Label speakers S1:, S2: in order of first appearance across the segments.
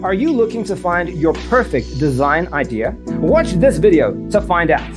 S1: Are you looking to find your perfect design idea? Watch this video to find out.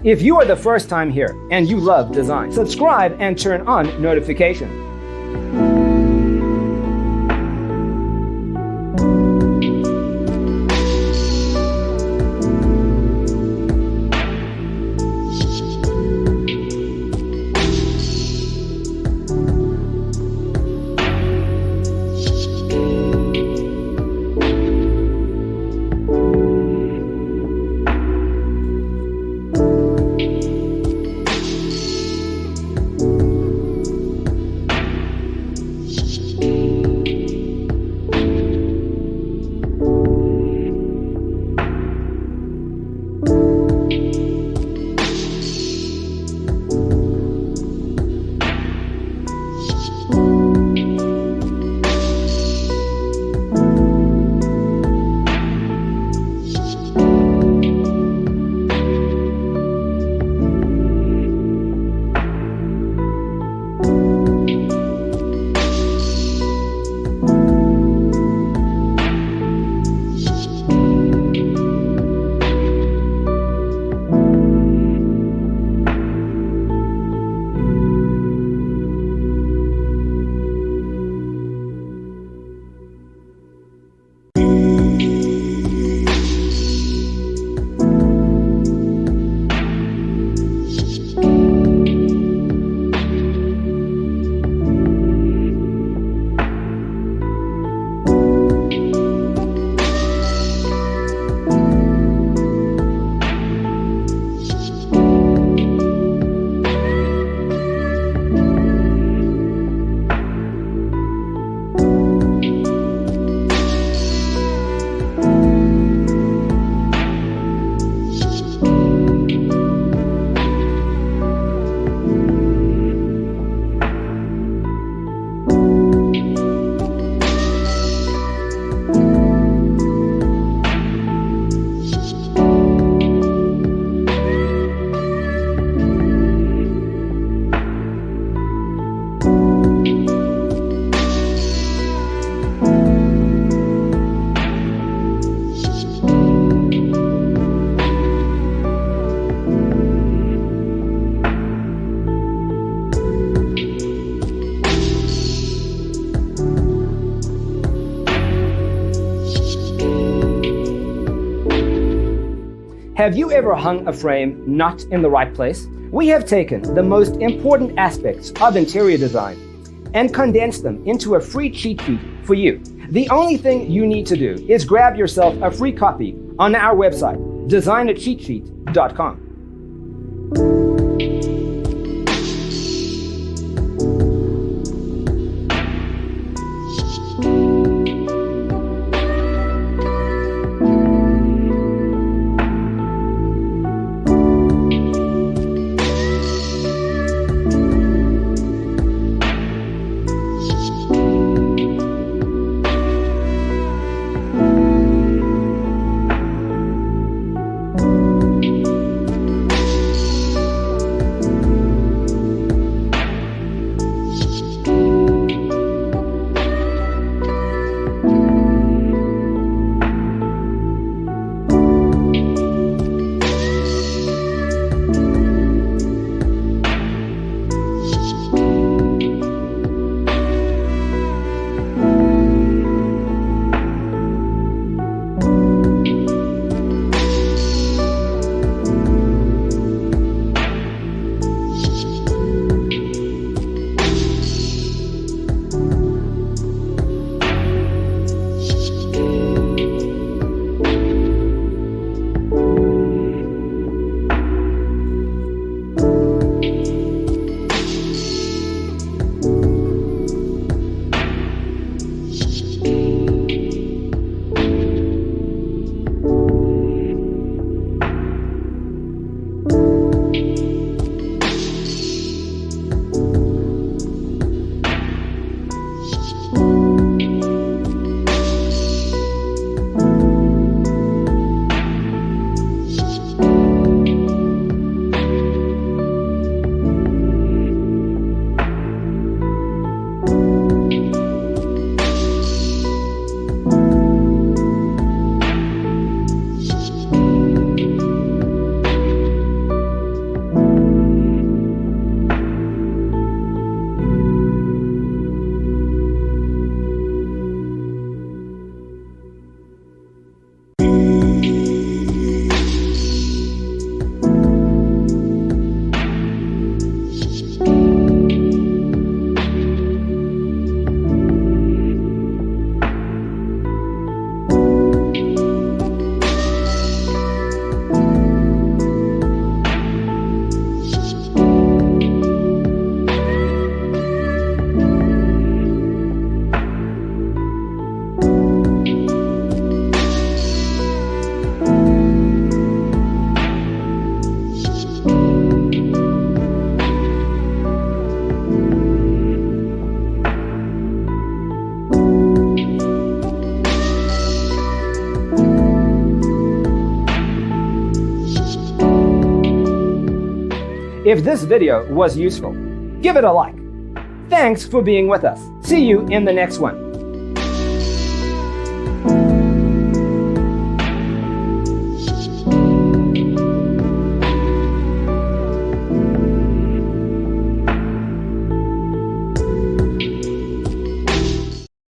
S1: If you are the first time here and you love design, subscribe and turn on notifications. Have you ever hung a frame not in the right place? We have taken the most important aspects of interior design and condensed them into a free cheat sheet for you. The only thing you need to do is grab yourself a free copy on our website, designercheatsheet.com. If this video was useful, give it a like. Thanks for being with us. See you in the next one.